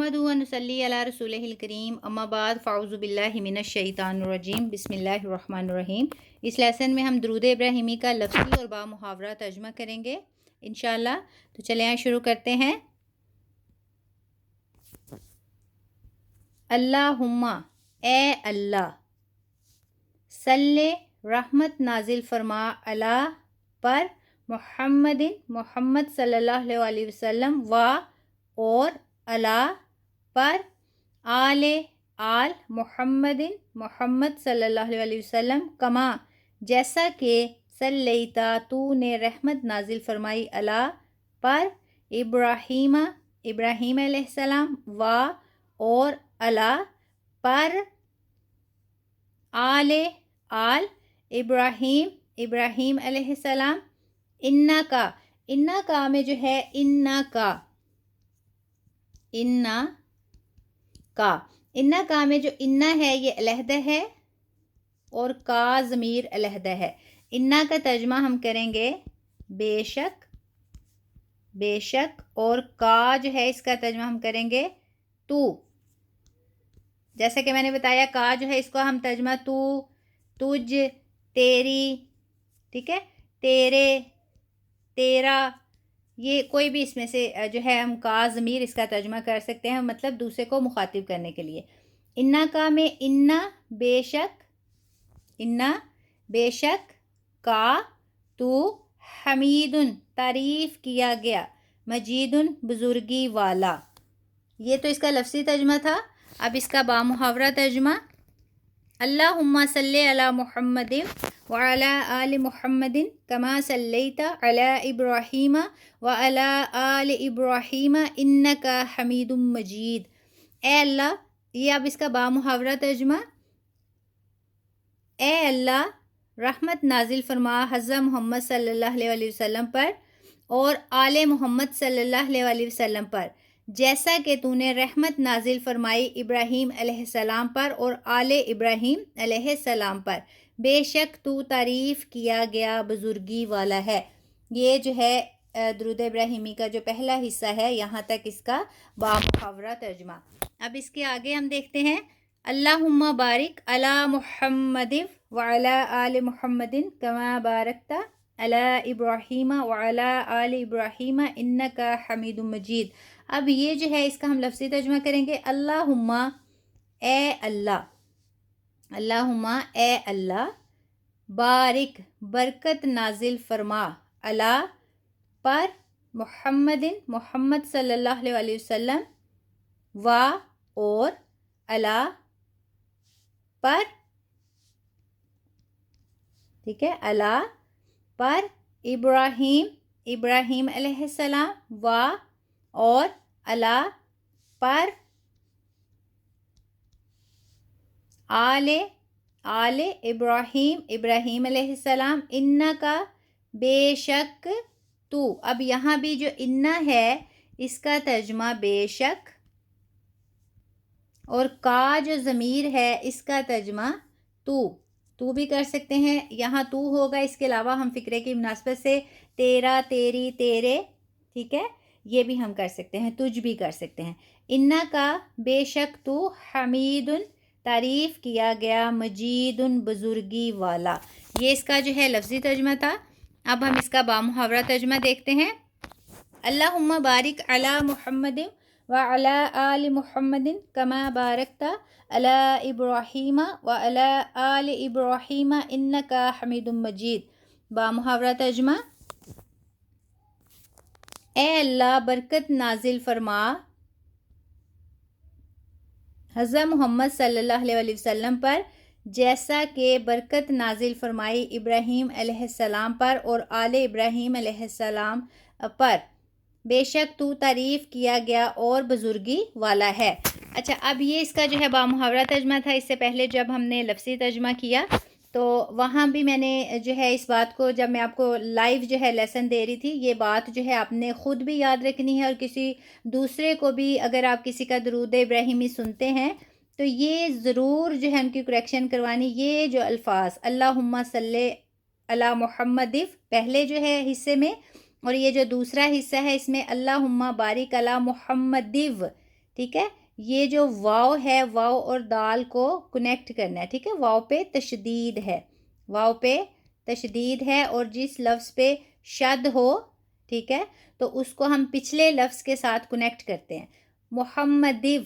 नहमदुहु व नुसल्ली अला रसूलिहिल करीम अम्मा बाद फ़अऊज़ु बिल्लाहि मिनश शैतानिर रजीम बिस्मिल्लाहिर रहमानिर रहीम। इस लेसन में हम दुरूद इब्राहिमी का लफ्ज़ी और बा मुहावरा तर्जुमा करेंगे इंशाअल्लाह। तो चले आए शुरू करते हैं। अल्लाहुम्मा, ए अल्लाह, सल्ले, रहमत नाजिल फरमा, अला, पर, मुहम्मदिन, मोहम्मद सल्लल्लाहु अलैहि वसल्लम, व, और, अला, पर, आले, आल, मुहम्मदिन, मोहम्मद सल्लल्लाहु अलैहि वसल्लम, कमा, जैसा कि, सल्लैता, तूने रहमत नाजिल फरमाई, अला, पर, इब्राहीमा, इब्राहीम अलैहिस्सलाम, व, और, अला, पर, आले, आल, इब्राहीम, इब्राहीम अलैहिस्सलाम, इन्ना का में जो है इन्ना का में जो इन्ना है ये अलहदा है और का ज़मीर अलहदा है। इन्ना का तर्जुमा हम करेंगे बेशक, बेशक, और का जो है इसका तर्जुमा हम करेंगे तू। जैसे कि मैंने बताया का जो है इसको हम तर्जुमा तू, तुझ, तेरी, ठीक है, तेरे, तेरा, ये कोई भी इसमें से जो है हम का ज़मीर इसका तर्जुमा कर सकते हैं, मतलब दूसरे को मुखातिब करने के लिए। इन्ना का में इन्ना बेशक, इन्ना बेशक, का तू, हमीदुन तारीफ़ किया गया, मजीदुन बुजुर्गी वाला। ये तो इसका लफ्ज़ी तर्जुमा था। अब इसका बामुहावरा तर्जुमा। अल्लाहुम्मा सल्ले अला मुहम्मदिन व अला आलि मुहम्मदिन कमा सल्लैता अला इब्राहीम व अला आलि इब्राहीम इन्नका हमीदुम मजीद। ए अल्लाह, ये अब इसका बामुहावरा तर्जुमा। ए अल्लाह, रहमत नाजिल फरमा हज़रत मोहम्मद सल्लल्लाहु अलैहि वसल्लम पर और आले मोहम्मद सल्लल्लाहु अलैहि वसल्लम पर, जैसा कि तूने रहमत नाजिल फरमाई इब्राहीम अलैहिस्सलाम पर और आले इब्राहीम अलैहिस्सलाम पर, बेशक तू तारीफ़ किया गया बुजुर्गी वाला है। ये जो है दुरूद इब्राहिमी का जो पहला हिस्सा है, यहाँ तक इसका बामुहावरा तर्जुमा। अब इसके आगे हम देखते हैं। अल्लाहुम्मा बारिक अला मुहम्मदिन व अला आलि मुहम्मदिन कमा बारकता अला इब्राहीम व अला आलि इब्राहीम इन्नका हमीदुम मजीद। अब ये जो है इसका हम लफ्ज़ी तर्जुमा करेंगे। अल्लाहुम्मा, ए अल्लाह, अल्लाहुम्मा, ए अल्लाह, बारिक, बरकत नाजिल फरमा, अला, पर, मुहम्मदिन, मोहम्मद सल्लल्लाहु अलैहि वसल्लम, व, और, अला, पर, ठीक है, अला, पर, इब्राहीम, इब्राहीम अलैहिस्सलाम, व, और, अला, पर, आले, आले इब्राहीम, इब्राहीम अलैहिस्सलाम, इन्ना का बेशक तू। अब यहाँ भी जो इन्ना है इसका तर्जुमा बेशक, और का जो ज़मीर है इसका तर्जुमा तू भी कर सकते हैं। यहाँ तू होगा, इसके अलावा हम फ़िक्रे की मुनासबत से तेरा, तेरी, तेरे, ठीक है, ये भी हम कर सकते हैं, तुझ भी कर सकते हैं। इन्ना का बेशक तू, हमीदुन तारीफ़ किया गया, मजीदुन बुजुर्गी वाला। ये इसका जो है लफ्ज़ी तर्जुमा था। अब हम इसका बामुहावरा तर्जुमा देखते हैं। अल्लाहुम्मा बारिक अला मुहम्मदिन व अला आलि मुहम्मदिन कमा बारकता अला इब्राहीम व अला आलि इब्राहीम इन्नका हमीदुम मजीद। बामुहावरा तर्जुमा। ए अल्लाह, बरकत नाजिल फरमा हज़रत मोहम्मद सल्लल्लाहु अलैहि वसल्लम पर, जैसा कि बरकत नाजिल फरमाई इब्राहीम अलैहिस्सलाम पर और आले इब्राहीम अलैहिस्सलाम पर, बेशक तू तारीफ़ किया गया और बुजुर्गी वाला है। अच्छा, अब ये इसका जो है बामुहावरा तर्जुमा था। इससे पहले जब हमने लफ्ज़ी तर्जुमा किया तो वहाँ भी मैंने जो है इस बात को, जब मैं आपको लाइव जो है लेसन दे रही थी, ये बात जो है आपने ख़ुद भी याद रखनी है और किसी दूसरे को भी, अगर आप किसी का दुरूद इब्राहिमी सुनते हैं तो ये ज़रूर जो है उनकी करेक्शन करवानी। ये जो अल्फाज अल्लाहुम्मा सल्ले अला मुहम्मदिव पहले जो है हिस्से में, और ये जो दूसरा हिस्सा है इसमें अल्लाहुम्मा बारिक अला मुहम्मदिव, ٹھیک ہے. یہ جو واو ہے، واو اور دال کو کنیکٹ کرنا ہے. ٹھیک ہے، واو پہ تشدید ہے، واو پہ تشدید ہے، اور جس لفظ پہ شد ہو، ٹھیک ہے، تو اس کو ہم پچھلے لفظ کے ساتھ کنیکٹ کرتے ہیں. محمدو،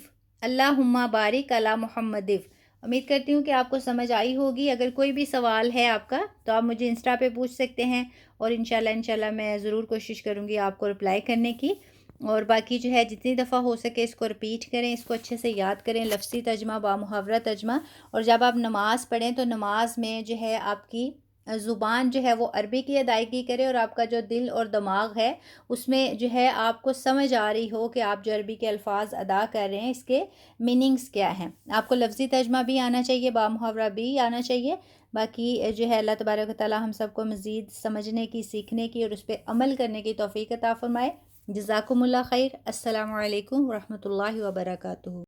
اللہم بارک علی محمدو. امید کرتی ہوں کہ آپ کو سمجھ آئی ہوگی. اگر کوئی بھی سوال ہے آپ کا تو آپ مجھے انسٹا پہ پوچھ سکتے ہیں، اور انشاءاللہ میں ضرور کوشش کروں گی آپ کو رپلائی کرنے کی. اور باقی جو ہے جتنی دفعہ ہو سکے اس کو رپیٹ کریں، اس کو اچھے سے یاد کریں، لفظی ترجمہ با محاورہ ترجمہ. اور جب آپ نماز پڑھیں تو نماز میں جو ہے آپ کی زبان جو ہے وہ عربی کی ادائیگی کرے، اور آپ کا جو دل اور دماغ ہے اس میں جو ہے آپ کو سمجھ آ رہی ہو کہ آپ جو عربی کے الفاظ ادا کر رہے ہیں اس کے میننگز کیا ہیں. آپ کو لفظی ترجمہ بھی آنا چاہیے، با محاورہ بھی آنا چاہیے. باقی جو ہے اللہ تبارک و تعالی ہم سب کو مزید سمجھنے کی، سیکھنے کی اور اس پہ عمل کرنے کی توفیق عطا فرمائے. جزاکم اللہ خیر. السلام علیکم ورحمۃ اللہ وبرکاتہ.